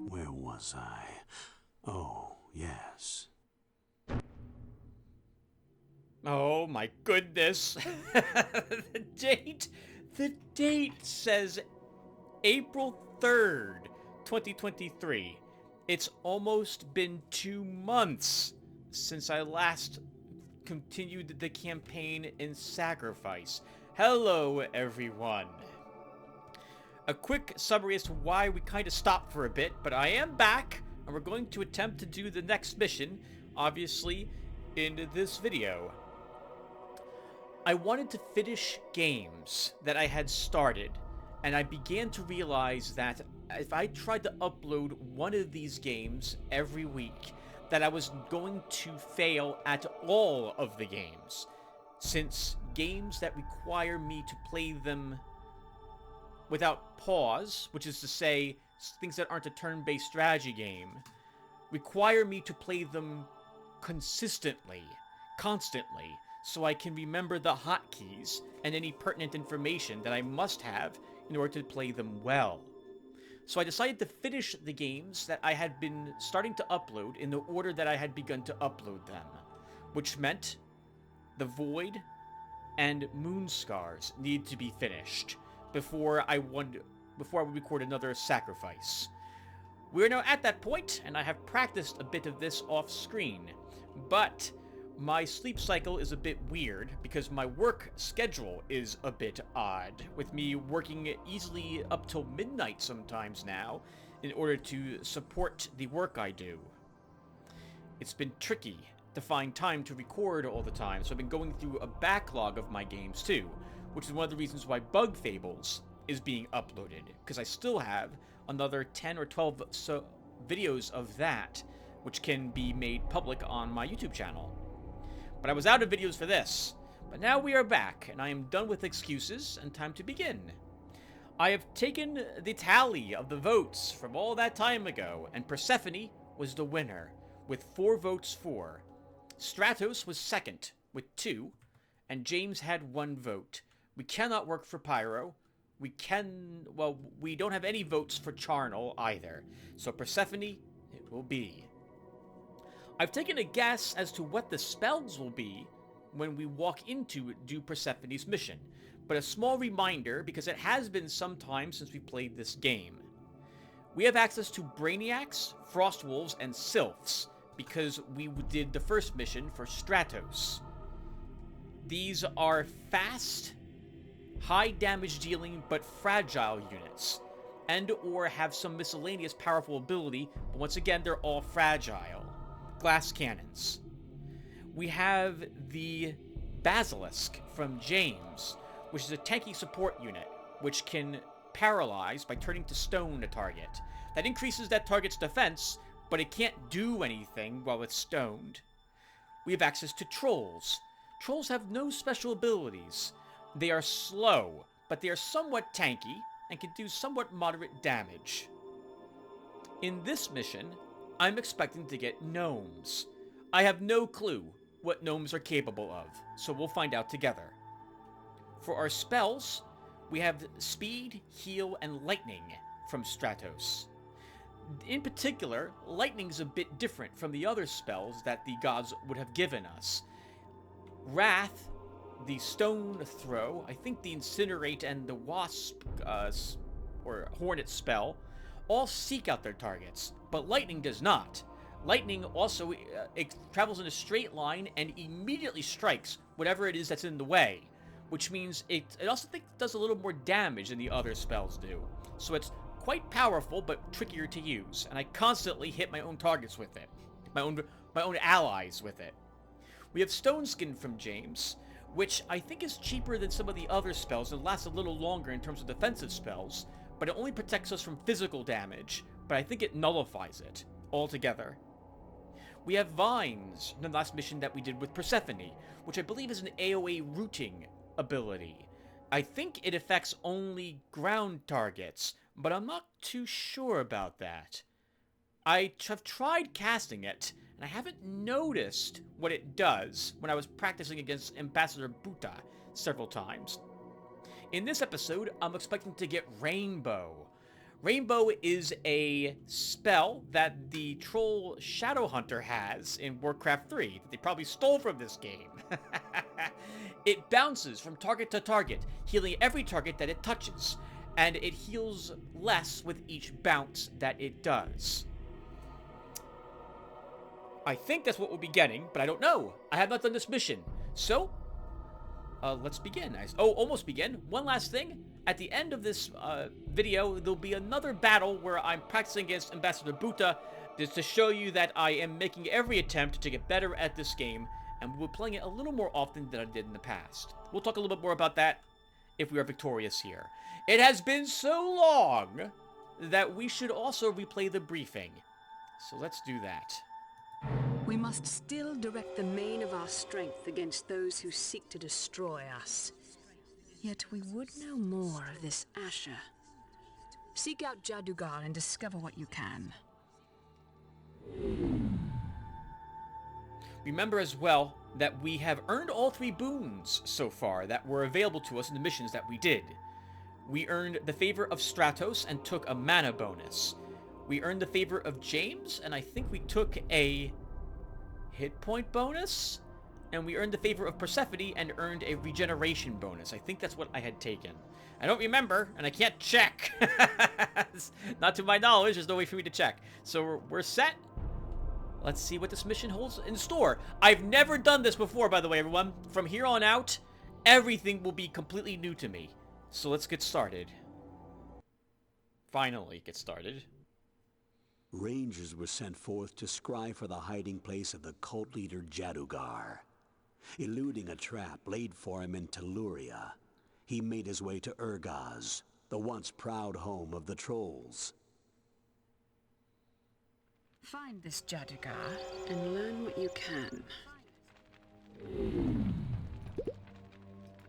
Where was I? Oh, yes. Oh my goodness. The date says April 3rd, 2023. It's almost been 2 months since I last continued the campaign in Sacrifice. Hello, everyone. A quick summary as to why we kind of stopped for a bit, but I am back, and we're going to attempt to do the next mission, obviously, in this video. I wanted to finish games that I had started, and I began to realize that if I tried to upload one of these games every week, that I was going to fail at all of the games, since games that require me to play them without pause, which is to say, things that aren't a turn-based strategy game, require me to play them consistently, constantly, so I can remember the hotkeys and any pertinent information that I must have in order to play them well. So I decided to finish the games that I had been starting to upload in the order that I had begun to upload them, which meant The Void and Moonscars need to be finished before I would record another Sacrifice. We're now at that point, and I have practiced a bit of this off screen, but my sleep cycle is a bit weird because my work schedule is a bit odd, with me working easily up till midnight sometimes now in order to support the work I do. It's been tricky to find time to record all the time, so I've been going through a backlog of my games too, which is one of the reasons why Bug Fables is being uploaded, because I still have another 10 or 12 videos of that, which can be made public on my YouTube channel. But I was out of videos for this, but now we are back, and I am done with excuses, and time to begin. I have taken the tally of the votes from all that time ago, and Persephone was the winner, with 4 votes for. Stratos was second, with 2, and James had 1 vote. We cannot work for Pyro. We don't have any votes for Charnel either, so Persephone it will be. I've taken a guess as to what the spells will be when we walk into do Persephone's mission, but a small reminder because it has been some time since we played this game. We have access to Brainiacs, Frostwolves, and Sylphs because we did the first mission for Stratos. These are fast, high damage dealing but fragile units, and or have some miscellaneous powerful ability, but once again they're all fragile. Glass cannons. We have the Basilisk from James, which is a tanky support unit, which can paralyze by turning to stone a target. That increases that target's defense, but it can't do anything while it's stoned. We have access to Trolls. Trolls have no special abilities. They are slow, but they are somewhat tanky and can do somewhat moderate damage. In this mission, I'm expecting to get gnomes. I have no clue what gnomes are capable of, so we'll find out together. For our spells, we have Speed, Heal, and Lightning from Stratos. In particular, Lightning is a bit different from the other spells that the gods would have given us. Wrath, the Stone Throw, I think the Incinerate and the Wasp, or Hornet spell, all seek out their targets, but Lightning does not. Lightning also it travels in a straight line and immediately strikes whatever it is that's in the way, which means it also does a little more damage than the other spells do. So it's quite powerful but trickier to use, and I constantly hit my own targets with it, my own allies with it. We have Stone Skin from James, which I think is cheaper than some of the other spells and lasts a little longer in terms of defensive spells, but it only protects us from physical damage, but I think it nullifies it altogether. We have Vines, the last mission that we did with Persephone, which I believe is an AoE rooting ability. I think it affects only ground targets, but I'm not too sure about that. I have tried casting it, and I haven't noticed what it does when I was practicing against Ambassador Buta several times. In this episode, I'm expecting to get Rainbow. Rainbow is a spell that the troll Shadowhunter has in Warcraft 3 that they probably stole from this game. It bounces from target to target, healing every target that it touches, and it heals less with each bounce that it does. I think that's what we'll be getting, but I don't know. I have not done this mission. So, let's begin. Almost begin. One last thing. At the end of this video, there'll be another battle where I'm practicing against Ambassador Buta, just to show you that I am making every attempt to get better at this game, and we're playing it a little more often than I did in the past. We'll talk a little bit more about that if we are victorious here. It has been so long that we should also replay the briefing. So let's do that. We must still direct the main of our strength against those who seek to destroy us. Yet we would know more of this Asher. Seek out Jadugar and discover what you can. Remember as well that we have earned all 3 boons so far that were available to us in the missions that we did. We earned the favor of Stratos and took a mana bonus. We earned the favor of James, and I think we took a hit point bonus, and we earned the favor of Persephone and earned a regeneration bonus. I think that's what I had taken. I don't remember, and I can't check. Not to my knowledge, there's no way for me to check. So we're set. Let's see what this mission holds in store. I've never done this before, by the way, everyone. From here on out, everything will be completely new to me. So let's get started. Finally get started. Rangers were sent forth to scry for the hiding place of the cult leader Jadugar. Eluding a trap laid for him in Telluria, he made his way to Urgaz, the once proud home of the trolls. Find this Jadugar and learn what you can.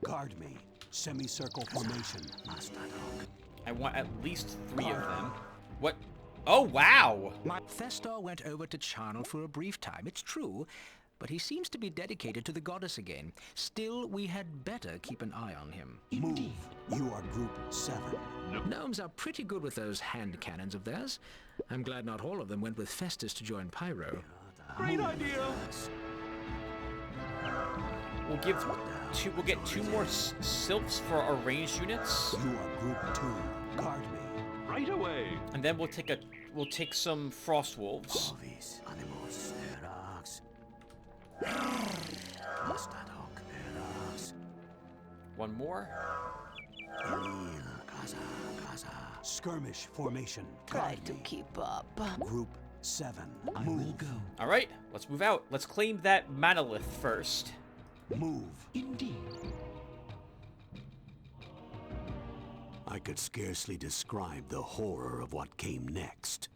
Guard me. Semicircle formation. I want at least 3 of them. What? Oh, wow! Festor went over to Charnel for a brief time, it's true, but he seems to be dedicated to the goddess again. Still, we had better keep an eye on him. Move. You are Group 7. Gnomes are pretty good with those hand cannons of theirs. I'm glad not all of them went with Festus to join Pyro. Great idea! We'll get 2 more sylphs for our ranged units. You are Group 2. Guard me. Right away! And then we'll take some frost wolves. One more. Skirmish formation. Try Guard to me. keep up. Group 7. I will go. All right, let's move out. Let's claim that monolith first. Move. Indeed. I could scarcely describe the horror of what came next.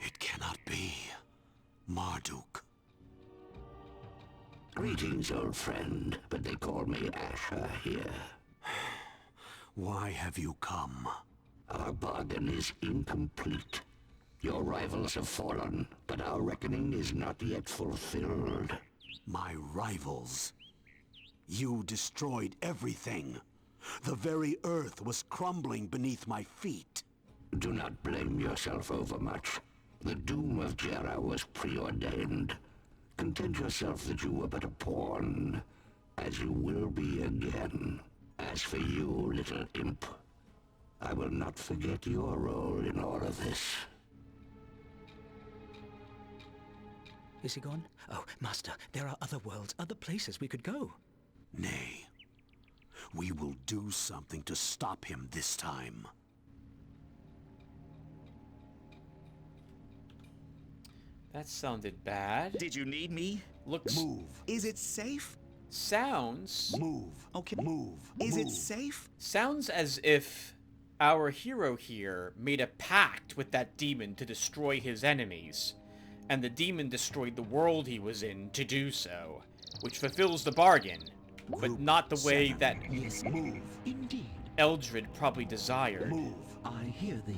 It cannot be. Marduk. Greetings, old friend, but they call me Asher here. Why have you come? Our bargain is incomplete. Your rivals have fallen, but our reckoning is not yet fulfilled. My rivals. You destroyed everything. The very earth was crumbling beneath my feet. Do not blame yourself overmuch. The doom of Jera was preordained. Content yourself that you were but a pawn, as you will be again. As for you, little imp, I will not forget your role in all of this. Is he gone? Oh, Master, there are other worlds, other places we could go. Nay. We will do something to stop him this time. That sounded bad. Did you need me? Looks... Move. Is it safe? Sounds... Move. Okay. Move. Is Move. it safe? Sounds as if our hero here made a pact with that demon to destroy his enemies. And the demon destroyed the world he was in to do so. which fulfills the bargain, but not the way that Yes, move. Indeed. Eldred probably desired. Move. I hear thee.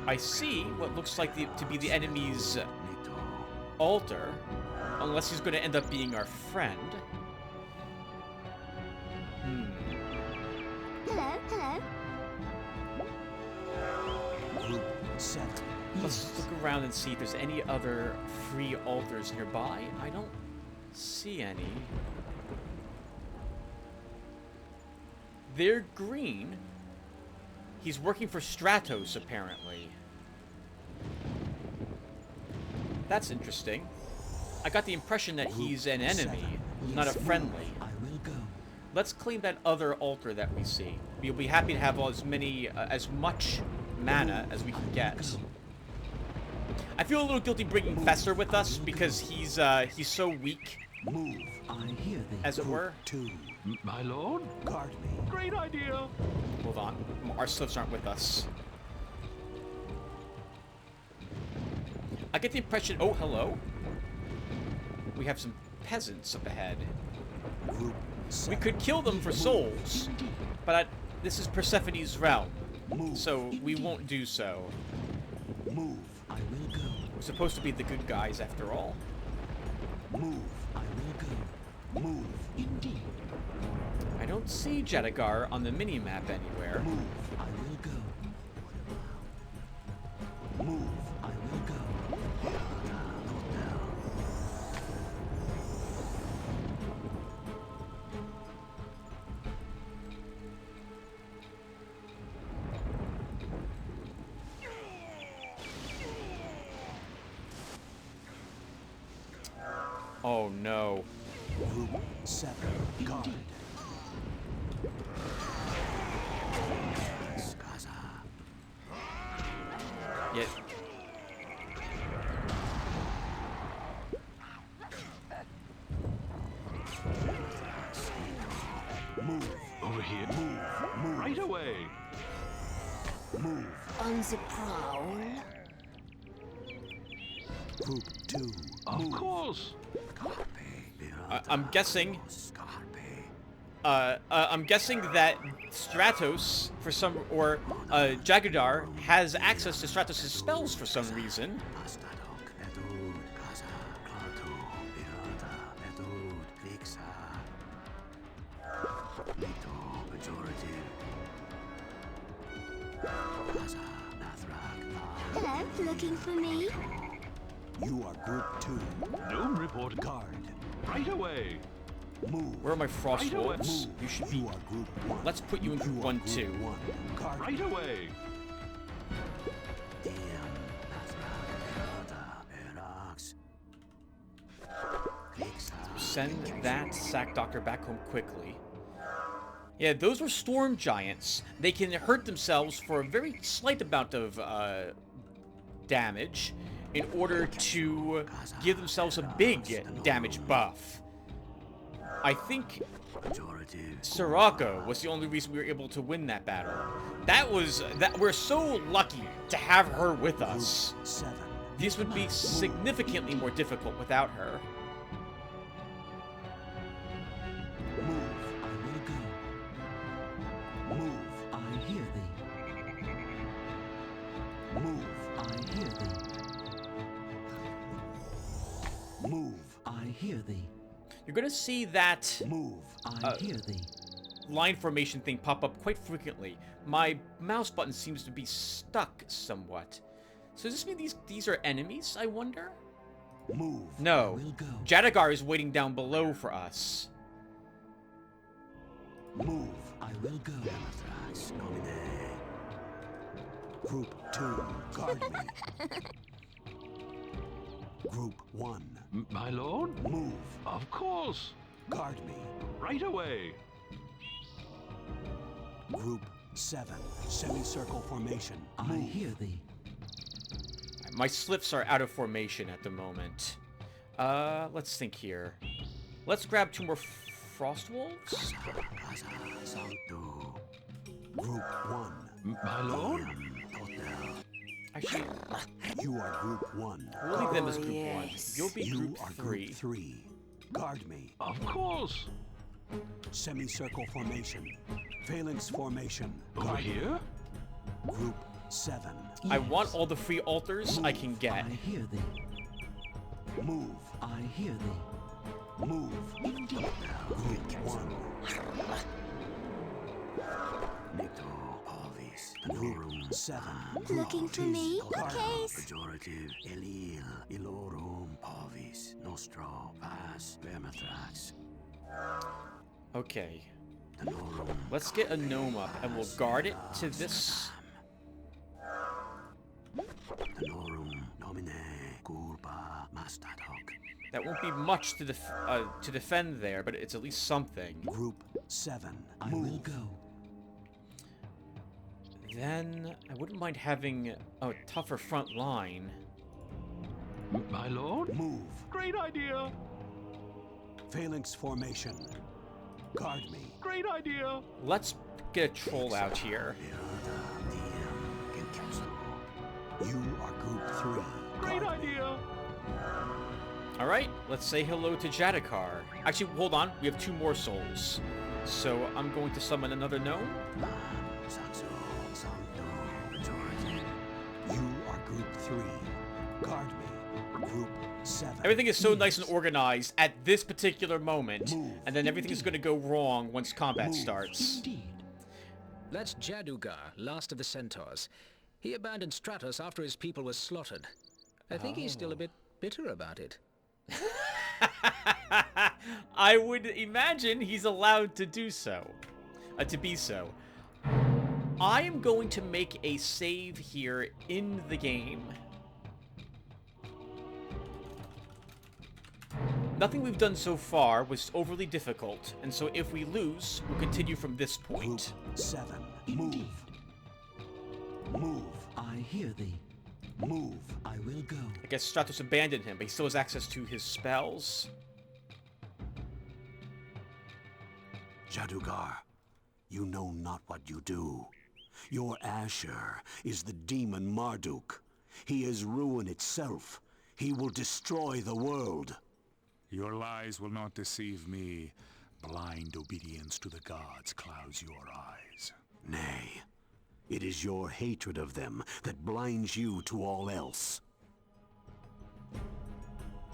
I see what looks like to be the enemy's altar, unless he's going to end up being our friend. Hello, hello. Group 7. Let's look around and see if there's any other free altars nearby. I don't see any. They're green. He's working for Stratos, apparently. That's interesting. I got the impression that he's an enemy, not a friendly. I will go. Let's claim that other altar that we see. We'll be happy to have as much mana as we can get. I feel a little guilty bringing Fester with us because he's so weak, Move. I hear thee. as it were. 2. My lord? Guard me. Great idea. Hold on, our slips aren't with us. I get the impression. Oh, hello. We have some peasants up ahead. Group We 7. could kill them for souls, but this is Persephone's realm, Move. so we won't do so. Move. I will go. We're supposed to be the good guys after all. Move. I will go. Move. Indeed. I don't see Jadagar on the mini-map anywhere. Move. I will go. Move. I will go. Oh no. Group 7. Guard. Yet. Move. Over here. Move. Right away. Move. On the prowl. Group 2. Of course. I'm guessing. I'm guessing that Stratos, for some, or Jagadar, has access to Stratos' spells for some reason. Hello, looking for me? You are Group 2. Gnome report. Guard. Right away. Move. Where are my frost Right away. wolves? You should be. You are Group 1. Let's put you in Group 1 too. 1. Guard. Right away. Send that sack doctor back home quickly. Yeah, those were storm giants. They can hurt themselves for a very slight amount of damage in order to give themselves a big damage buff. I think Sirocco was the only reason we were able to win that battle. We're so lucky to have her with us. 7. This would be significantly more difficult without her. Move. I will go. Move. I hear thee. Move. I hear thee. Move. I hear thee. You're gonna see that Move. I hear thee. line formation thing pop up quite frequently. My mouse button seems to be stuck somewhat. So does this mean these are enemies, I wonder? Move. No. I will go. Jadagar is waiting down below for us. Move. I will go. Group 2. Guard me. Group 1. My lord? Move. Of course. Guard me. Right away. Group 7. Semicircle formation. I hear thee. My slips are out of formation at the moment. Let's think here. Let's grab 2 more frost wolves. Group 1. My lord? I Actually, You are Group 1. we'll leave them as Group 1. yes. You'll be You Group are 3. Group 3. Guard me. Of course. Semicircle formation. Phalanx formation. Over Guard me. here? Group 7. I want all the free altars I can get. hear thee. Move. I hear thee. Move. Group 1. Group 7. Looking for me? Guard Case. Pejorative. Elil. Ilorum. Parvis. Nostro. Pas. Vermithrax. Okay. Let's get a gnome up, and we'll guard it to this. Tenorum. Domine. Culpa. Mastadok. That won't be much to defend there, but it's at least something. Group 7. I Move. will go. Then I wouldn't mind having a tougher front line. My lord? Move. Great idea. Phalanx formation. Guard me. Great idea. Let's get a troll out here. You are Group 3. Great Guard me. idea. Alright, let's say hello to Jadakar. Actually, hold on, we have 2 more souls. So I'm going to summon another gnome. You are Group 3. Guard me. Group 7. Everything is so nice and organized at this particular moment, Move. and then everything is going to go wrong once combat starts. Indeed. That's Jadugar, last of the centaurs. He abandoned Stratos after his people were slaughtered. I think he's still a bit bitter about it. I would imagine he's allowed to do so. To be so. I am going to make a save here in the game. Nothing we've done so far was overly difficult, and so if we lose, we'll continue from this Group point. 7. Move. Move. I hear thee. Move. I will go. I guess Stratos abandoned him, but he still has access to his spells. Jadugar, you know not what you do. Your Asher is the demon Marduk. He is ruin itself. He will destroy the world. Your lies will not deceive me. Blind obedience to the gods clouds your eyes. Nay, it is your hatred of them that blinds you to all else.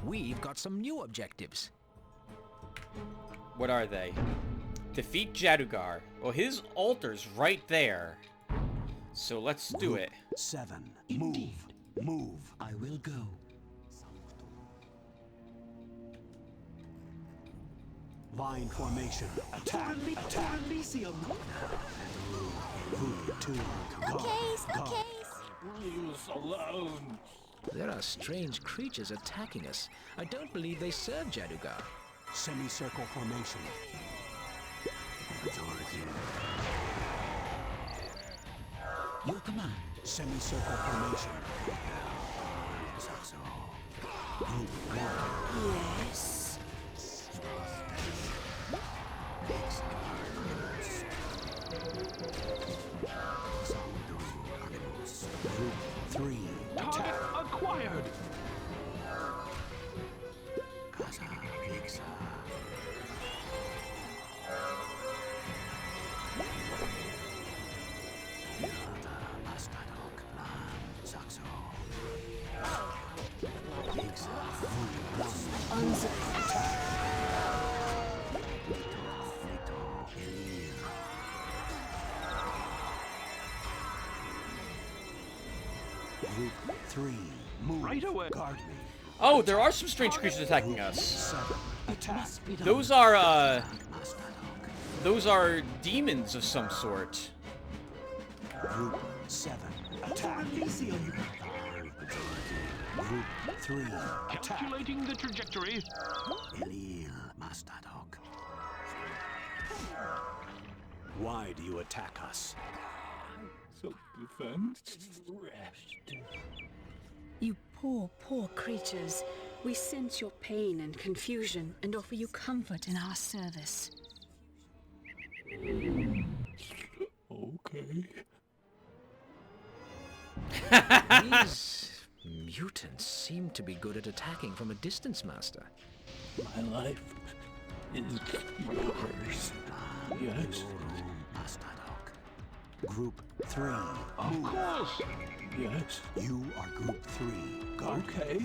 We've got some new objectives. What are they? Defeat Jadugar. Well, his altar's right there. So let's do Group it. 7. Move. Move. I will go. Vine formation. Attack. Attack. Group 2. Guard. Case. Guard. There are strange creatures attacking us. I don't believe they serve Jadugar. Semicircle formation. Your command. Semicircle formation. Group 1. Yes. Group 3. Target acquired. Group 3. Move. Right away. Guard me. Oh, there are some strange creatures attacking us. 7. Attack. Those are demons of some sort. Group 7. Attack. Group 3. Attack. Calculating the trajectory. Elil Mastadok. Why do you attack us? You poor, poor creatures. We sense your pain and confusion and offer you comfort in our service. Okay. These mutants seem to be good at attacking from a distance, Master. My life is yours. Yes. Group 3. Of course. Yes. You are Group 3. Guard. Okay.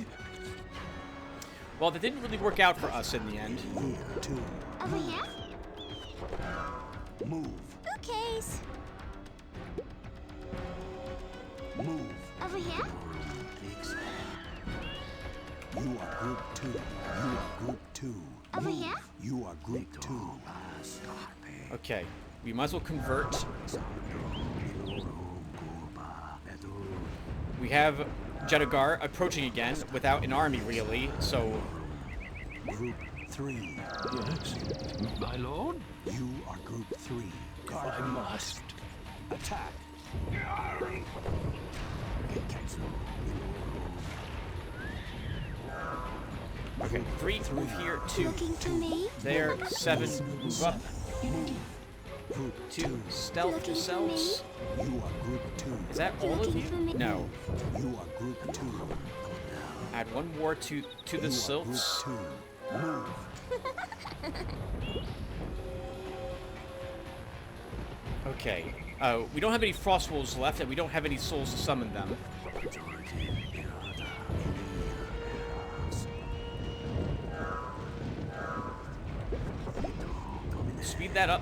Well, that didn't really work out for us in the end. Group 2. Over here? Move. Okays. Move. Over here? You are Group 2. You are Group 2. Over here? You are Group 2. Okay, we might as well convert. We have Jedgar approaching again without an army, really, so... Group 3. Yes. My lord? You are Group 3. Guard. I must. Attack. Okay, 3, move here, 2, Looking for me? there, 7, move up, Group 2, stealth yourselves. You are Group 2. Is that all of you? No. You are Group 2. Add 1 more to the You are sylphs. Group 2. Move. Okay. We don't have any frost wolves left, and we don't have any souls to summon them. Speed that up.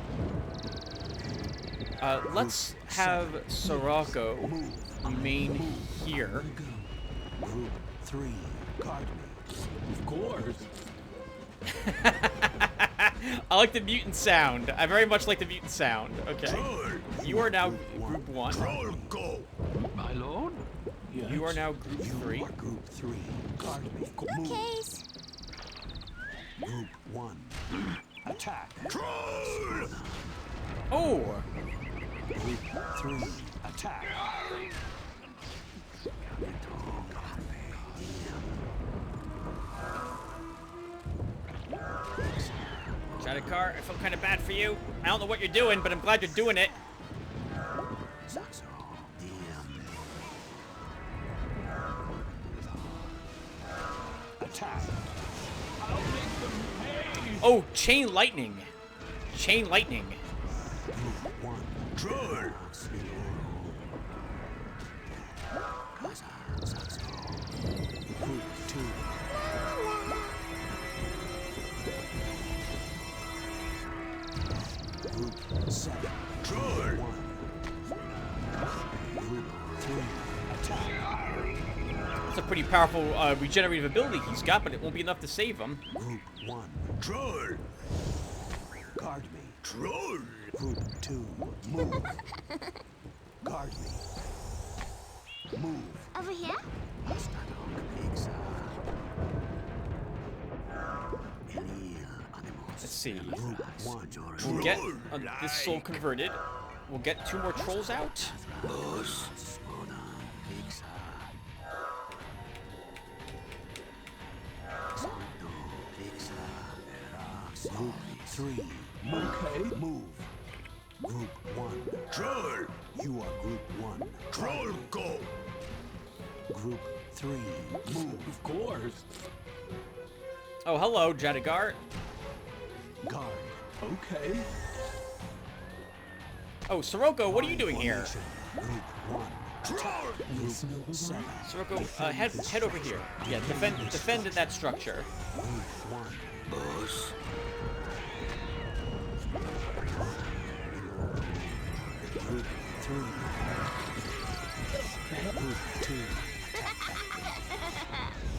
Let's have Sirocco remain here. Group 3. Guard me. Of course. I like the mutant sound. I very much like the mutant sound. Okay. You are now group 1. My lord? Yes. You are now group 3. You are Group 3. Guard me. Move. Okays. Group 1. Attack. Oh! Group 3. Attack. Jedgar, I feel kind of bad for you. I don't know what you're doing, but I'm glad you're doing it. Attack. Oh, chain lightning. Chain lightning. Group 1. Troll! Group 2. Group 7. Troll! 1. Group 3. Attack. That's a pretty powerful regenerative ability he's got, but it won't be enough to save him. Group 1. Troll! Guard me. Troll! Group 2. Move. Guard me. Move. Over here? Let's see. Group 1. We'll get this soul converted. We'll get 2 more trolls out. Group 3. Okay. Move. Group 1. Troll! You are Group 1. Troll go! Group 3. Move. Of course. Oh, hello, Jedgar. Guard. Okay. Oh, Sirocco, what are you doing here? Group 1. Group 7. Sirocco, head over here. Yeah, defend that structure. Group 1. Boss. Group 3. Group 2.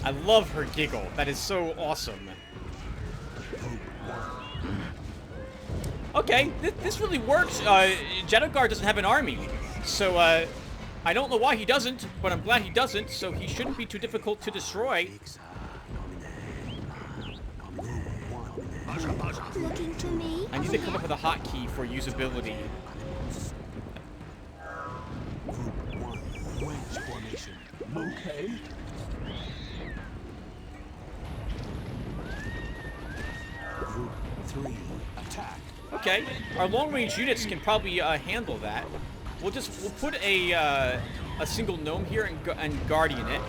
I love her giggle. That is so awesome. Group 1. Okay, this really works. Jedgar doesn't have an army, so I don't know why he doesn't, but I'm glad he doesn't, so he shouldn't be too difficult to destroy. Looking for me? I need to come up with a hotkey for usability. Group 1. Wedge formation. Okay. Group 3. Attack. Okay, our long-range units can probably handle that. We'll put a a single gnome here and guardian it.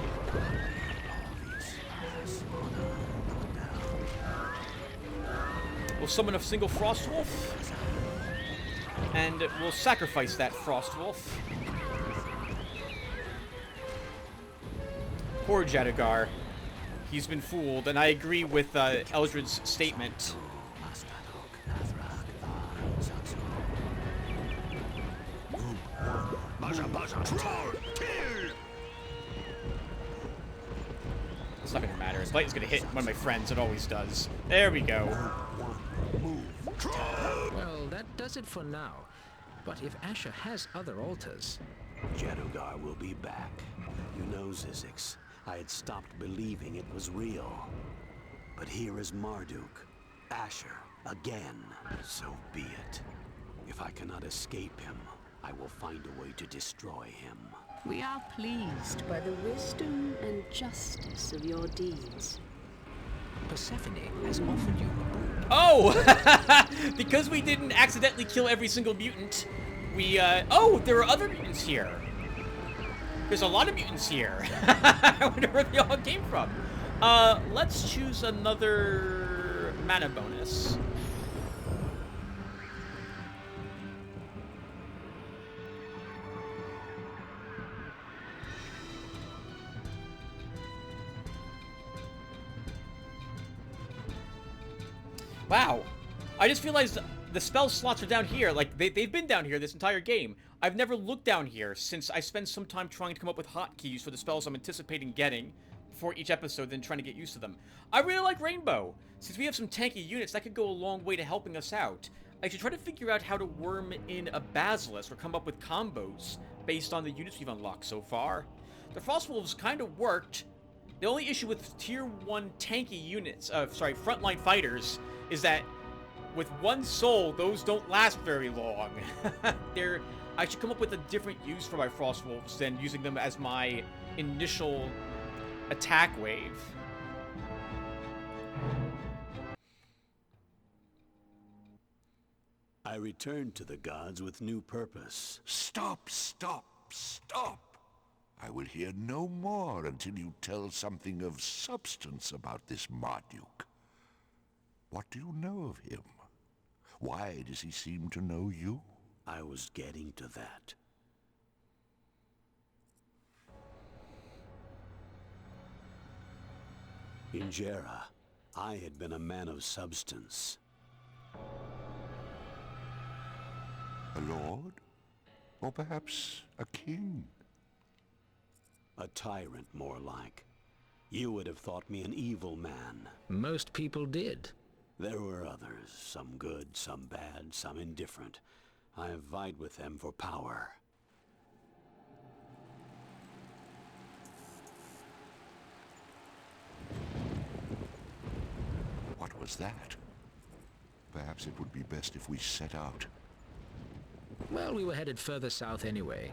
We'll summon a single frost wolf, and we'll sacrifice that frost wolf. Poor Jadugar. He's been fooled, and I agree with Eldred's statement. It's not gonna matter. His bite is gonna hit one of my friends. It always does. There we go. Well, that does it for now. But if Asher has other altars... Jadugar will be back. You know, Zizix, I had stopped believing it was real. But here is Marduk, Asher, again. So be it. If I cannot escape him, I will find a way to destroy him. We are pleased by the wisdom and justice of your deeds. Persephone has offered you a boon. Oh! Because we didn't accidentally kill every single mutant, we, oh, there are other mutants here. There's a lot of mutants here. I wonder where they all came from. Let's choose another mana bonus. Wow. I just realized the spell slots are down here. Like, they've been down here this entire game. I've never looked down here since I spent some time trying to come up with hotkeys for the spells I'm anticipating getting for each episode, then trying to get used to them. I really like Rainbow. Since we have some tanky units, that could go a long way to helping us out. I should try to figure out how to worm in a Basilisk or come up with combos based on the units we've unlocked so far. The Frostwolves kind of worked. The only issue with tier 1 tanky units, frontline fighters, is that with one soul, those don't last very long. I should come up with a different use for my Frostwolves than using them as my initial attack wave. I returned to the gods with new purpose. Stop, stop, stop! I will hear no more until you tell something of substance about this Marduk. What do you know of him? Why does he seem to know you? I was getting to that. In Jera, I had been a man of substance. A lord? Or perhaps a king? A tyrant, more like. You would have thought me an evil man. Most people did. There were others, some good, some bad, some indifferent. I have vied with them for power. What was that? Perhaps it would be best if we set out. Well, we were headed further south anyway.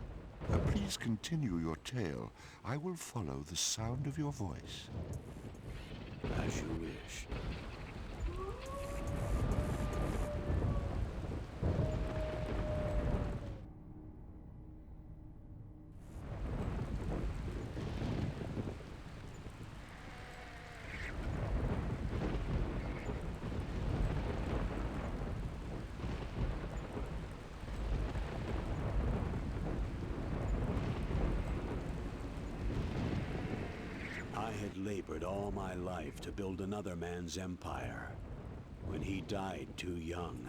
Please continue your tale. I will follow the sound of your voice. As you wish. I had labored all my life to build another man's empire. When he died too young,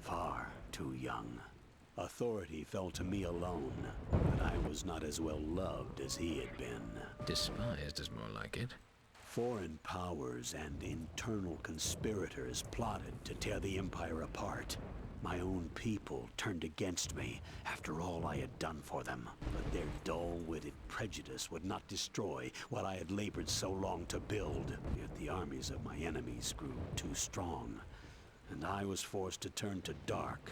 far too young, authority fell to me alone, but I was not as well loved as he had been. Despised is more like it. Foreign powers and internal conspirators plotted to tear the empire apart. My own people turned against me after all I had done for them. But their dull-witted prejudice would not destroy what I had labored so long to build. Yet the armies of my enemies grew too strong, and I was forced to turn to dark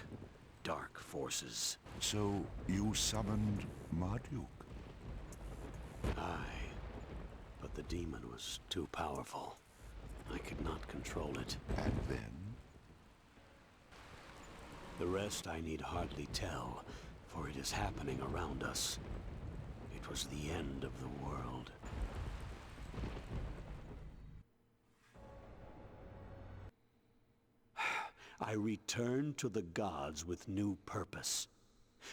forces. So you summoned Marduk? Aye, but the demon was too powerful. I could not control it. And then? The rest I need hardly tell, for it is happening around us. It was the end of the world. I returned to the gods with new purpose.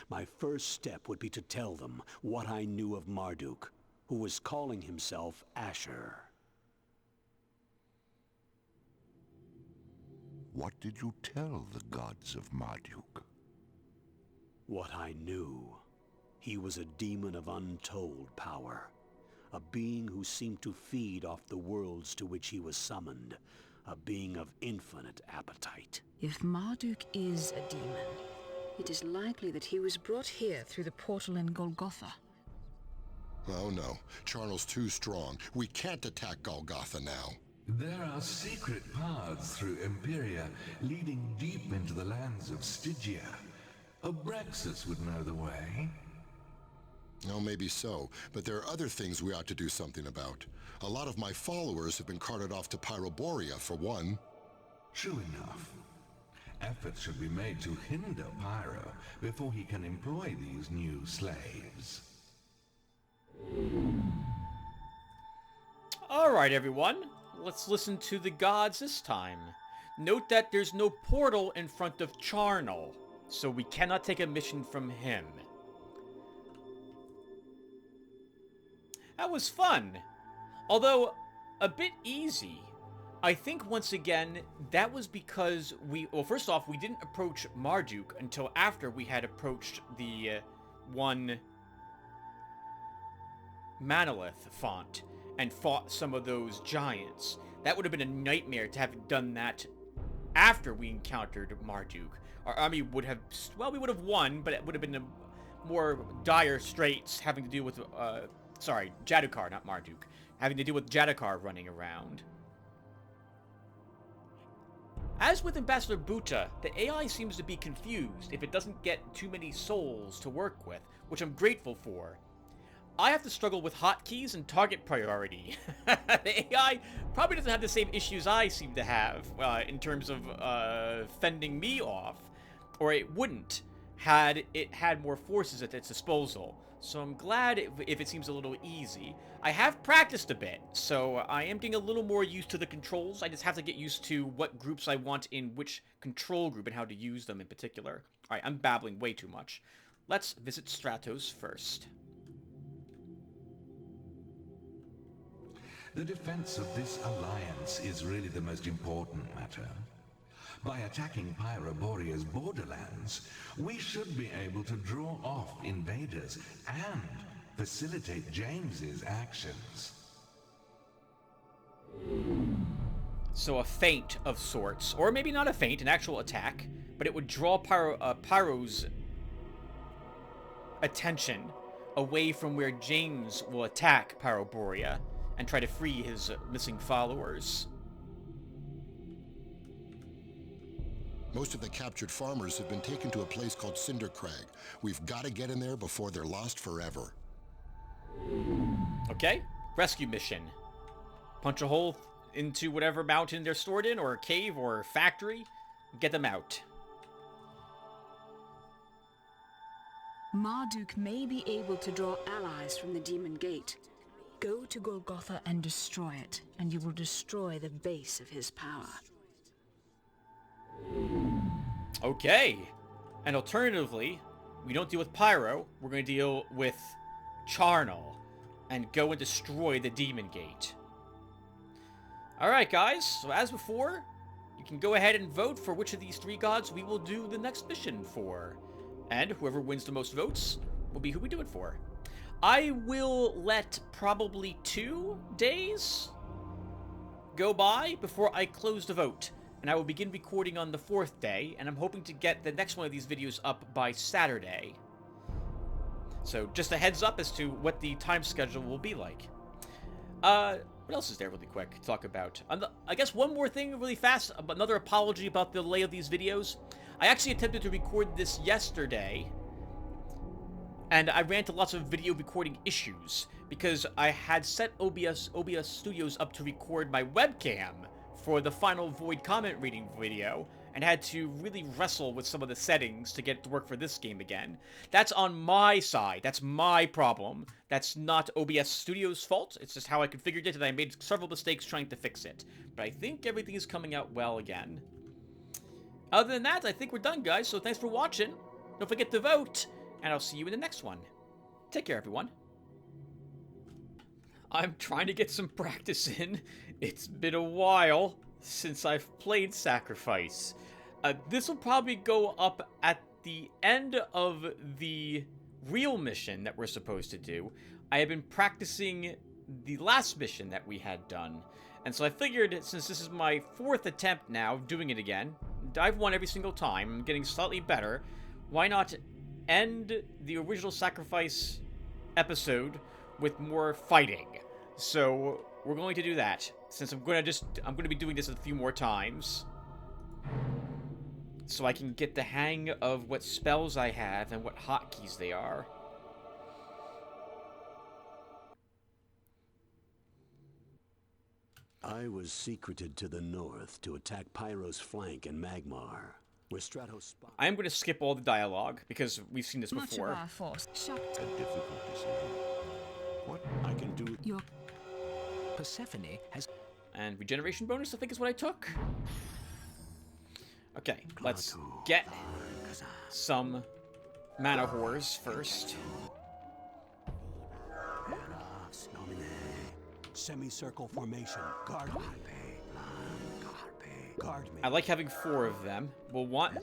My first step would be to tell them what I knew of Marduk, who was calling himself Asher. What did you tell the gods of Marduk? What I knew. He was a demon of untold power. A being who seemed to feed off the worlds to which he was summoned. A being of infinite appetite. If Marduk is a demon, it is likely that he was brought here through the portal in Golgotha. Oh no, Charnel's too strong. We can't attack Golgotha now. There are secret paths through Imperia, leading deep into the lands of Stygia. Abraxas would know the way. Oh, maybe so, but there are other things we ought to do something about. A lot of my followers have been carted off to Pyroborea, for one. True enough. Efforts should be made to hinder Pyro before he can employ these new slaves. Alright, everyone. Let's listen to the gods this time. Note that there's no portal in front of Charnel, so we cannot take a mission from him. That was fun. Although, a bit easy. I think, once again, that was because well, first off, we didn't approach Marduk until after we had approached the one Manolith font and fought some of those giants. That would have been a nightmare to have done that after we encountered Marduk. Our army would have, well, we would have won, but it would have been a more dire straits having to deal with, sorry, Jadukar, not Marduk. Having to deal with Jadukar running around. As with Ambassador Buta, the AI seems to be confused if it doesn't get too many souls to work with, which I'm grateful for. I have to struggle with hotkeys and target priority. The AI probably doesn't have the same issues I seem to have in terms of fending me off, or it wouldn't had it had more forces at its disposal. So I'm glad if it seems a little easy. I have practiced a bit, so I am getting a little more used to the controls. I just have to get used to what groups I want in which control group and how to use them in particular. Alright, I'm babbling way too much. Let's visit Stratos first. The defense of this alliance is really the most important matter. By attacking Pyroborea's borderlands, we should be able to draw off invaders and facilitate James's actions. So a feint of sorts, or maybe not a feint, an actual attack, but it would draw Pyro's attention away from where James will attack Pyroborea and try to free his missing followers. Most of the captured farmers have been taken to a place called Cinder Crag. We've got to get in there before they're lost forever. Okay, rescue mission. Punch a hole into whatever mountain they're stored in, or a cave, or a factory. Get them out. Marduk may be able to draw allies from the Demon Gate. Go to Golgotha and destroy it, and you will destroy the base of his power. Okay. And alternatively, we don't deal with Pyro, we're going to deal with Charnel and go and destroy the Demon Gate. Alright guys, so as before, you can go ahead and vote for which of these three gods we will do the next mission for. And whoever wins the most votes will be who we do it for. I will let probably 2 days go by before I close the vote. And I will begin recording on the 4th day, and I'm hoping to get the next one of these videos up by Saturday. So just a heads up as to what the time schedule will be like. What else is there really quick to talk about? I guess one more thing really fast, another apology about the delay of these videos. I actually attempted to record this yesterday, and I ran into lots of video recording issues because I had set OBS Studios up to record my webcam for the final Void comment reading video, and had to really wrestle with some of the settings to get it to work for this game again. That's on my side. That's my problem. That's not OBS Studios' fault. It's just how I configured it, and I made several mistakes trying to fix it. But I think everything is coming out well again. Other than that, I think we're done, guys, so thanks for watching. Don't forget to vote, and I'll see you in the next one. Take care, everyone. I'm trying to get some practice in. It's been a while since I've played Sacrifice. This will probably go up at the end of the real mission that we're supposed to do. I have been practicing the last mission that we had done. And so I figured, since this is my 4th attempt now, doing it again, I've won every single time, I'm getting slightly better, why not end the original Sacrifice episode with more fighting? So we're going to do that, since I'm going to be doing this a few more times, so I can get the hang of what spells I have and what hotkeys they are. I was secreted to the north to attack Pyro's flank in Magmar, where Stratos... I am going to skip all the dialogue, because we've seen this Much before. of our force shut. A difficult decision. What I can do... Your Persephone has... And regeneration bonus, I think, is what I took. Okay, let's get some mana whores first. Semicircle formation. Guard me. Guard me. I like having 4 of them. We'll want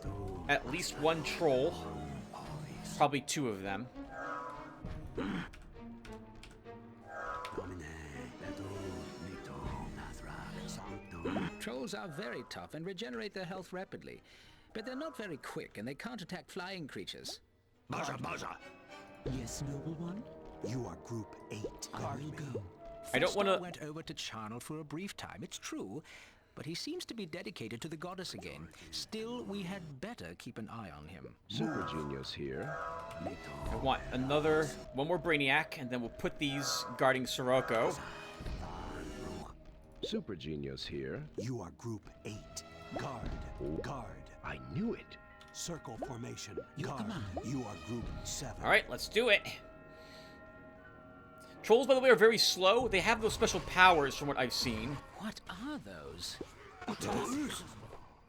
at least 1 troll. Probably 2 of them. Trolls are very tough and regenerate their health rapidly. But they're not very quick, and they can't attack flying creatures. Buzzer, buzzer! Yes, noble one? You are Group 8. Guard me. Go. I don't want to... went over to Charnel for a brief time, it's true, but he seems to be dedicated to the goddess again. Still, we had better keep an eye on him. Super Genius here. I want one more Brainiac, and then we'll put these guarding Sirocco. Super Genius here. You are Group 8. Guard. Guard. I knew it. Circle formation. Your Guard. command. You are Group 7. Alright, let's do it. Trolls, by the way, are very slow. They have those special powers from what I've seen. What are those? Trolls?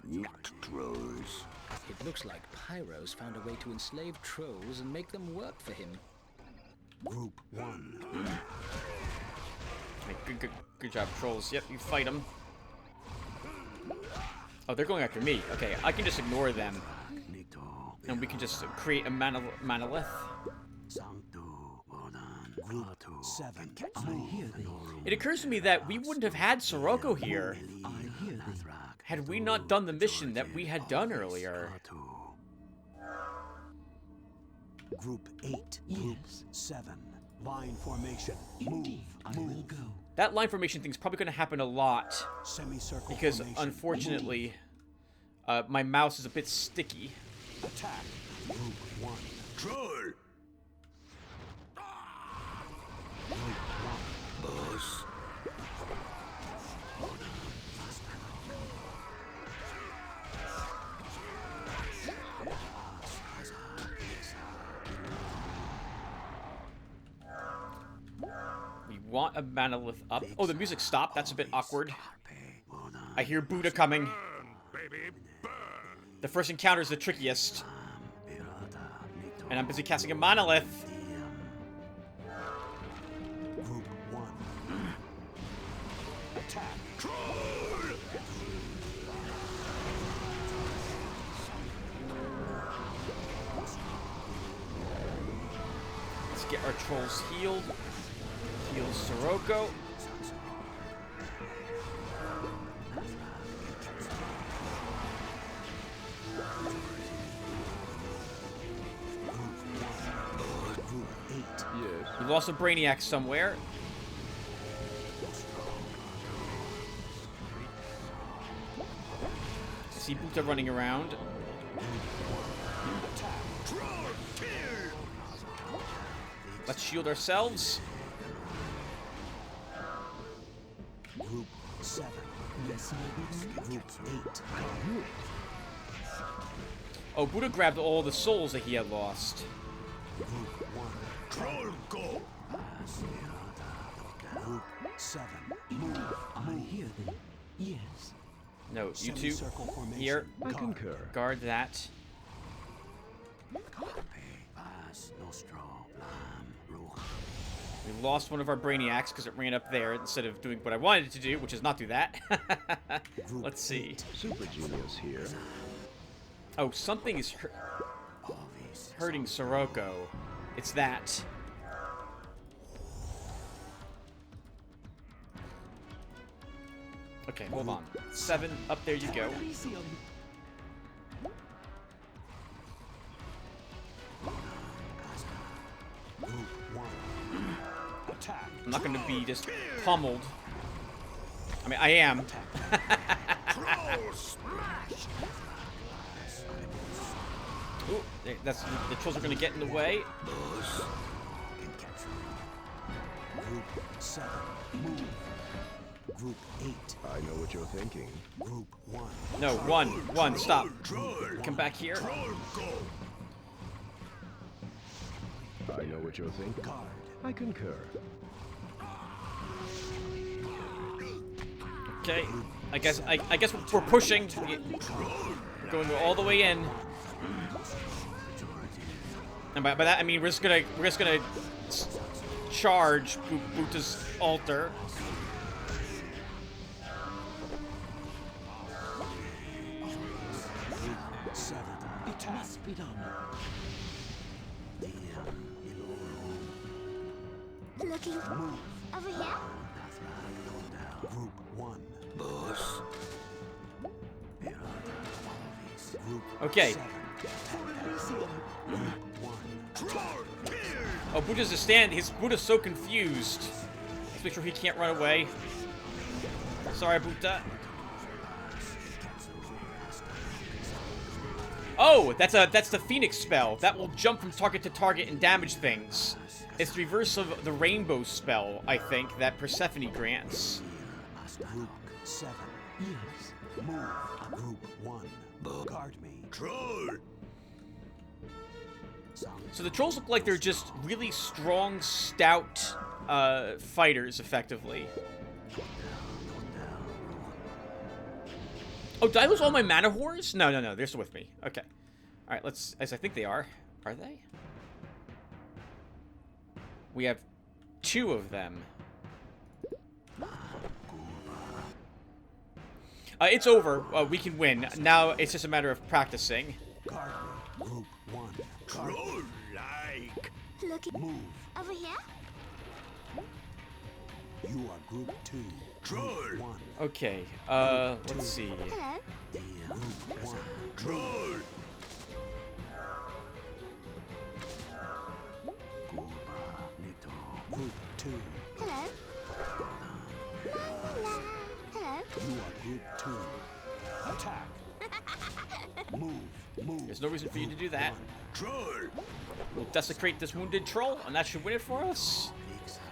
Not trolls. It looks like Pyro's found a way to enslave trolls and make them work for him. Group 1. Okay, good job, Trolls. Yep, you fight them. Oh, they're going after me. Okay, I can just ignore them. And we can just create a monolith. Group 7. I hear thee. It occurs to me that we wouldn't have had Sirocco here I hear thee. had we not done the mission that we had done earlier. Group 8. Group 7. Line formation. Indeed, I will go. That line formation thing's probably going to happen a lot, Semicircle because formation. unfortunately, my mouse is a bit sticky. Attack. Group 1. Troll! Boss. We want a monolith up. Oh, the music stopped. That's a bit awkward. I hear Buddha coming. The first encounter is the trickiest. And I'm busy casting a monolith. Group 1. Attack. Let's get our trolls healed. Heal Sirocco. We lost a Brainiac somewhere. I see Buddha running around. Let's shield ourselves. Group 7. Yes, noble one? Group 8. Oh, Buddha grabbed all the souls that he had lost. Group 1. Troll go! Group 7. Move. I hear thee. Yes. No, you two. Semicircle formation. Here. I concur. Guard that. We lost one of our brainiacs because it ran up there instead of doing what I wanted it to do, which is not do that. Let's see. Super Genius here. Oh, something is hurting Sirocco. It's that. Okay, hold on. 7, up there you go. I'm not gonna be just pummeled. I mean, I am. Ooh, that's the trolls are gonna get in the way. Group 7. Move. Group 8. I know what you're thinking. Group 1. No, one, stop. Come back here. I know what you're thinking. I concur. Okay, I guess we're pushing. We're going all the way in. And by that I mean we're just gonna charge Buddha's altar. It must be done. Looking over here. Group 1. Boss. Okay. Oh, Buddha's Buddha's so confused. Let's make sure he can't run away. Sorry, Buddha. Oh, that's the Phoenix spell. That will jump from target to target and damage things. It's the reverse of the Rainbow spell, I think, that Persephone grants. Group 7. Yes. Move. Group 1. Guard me. Troll! So the trolls look like they're just really strong, stout fighters, effectively. Oh, did I lose all my mana whores? No, they're still with me. Okay. Alright, let's... As I think they are. Are they? We have 2 of them. It's over. We can win. Now it's just a matter of practicing. Guard me. Group 1. Troll-like. Looking Move. over here. You are Group 2. Troll. 1. Okay, let's see. Hello. Group 1. Troll. Group 2. Hello. Hello. You are Group 2. Attack. Move. There's no reason for you to do that. Troll. We'll desecrate this wounded troll, and that should win it for us.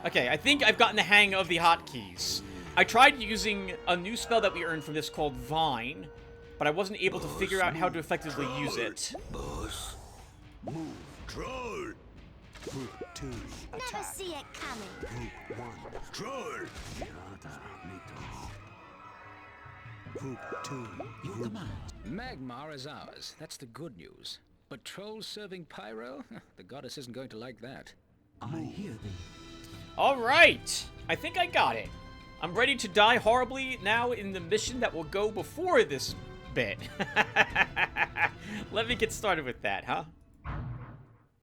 Okay, I think I've gotten the hang of the hotkeys. I tried using a new spell that we earned from this called Vine, but I wasn't able to figure out how to effectively use it. Boss. Move. Troll. Group 2. Never see it coming. Group 1. Troll. Group 2. Your command. Magmar is ours. That's the good news. But trolls serving pyro? The goddess isn't going to like that. I hear thee. Alright! I think I got it. I'm ready to die horribly now in the mission that will go before this bit. Let me get started with that, huh?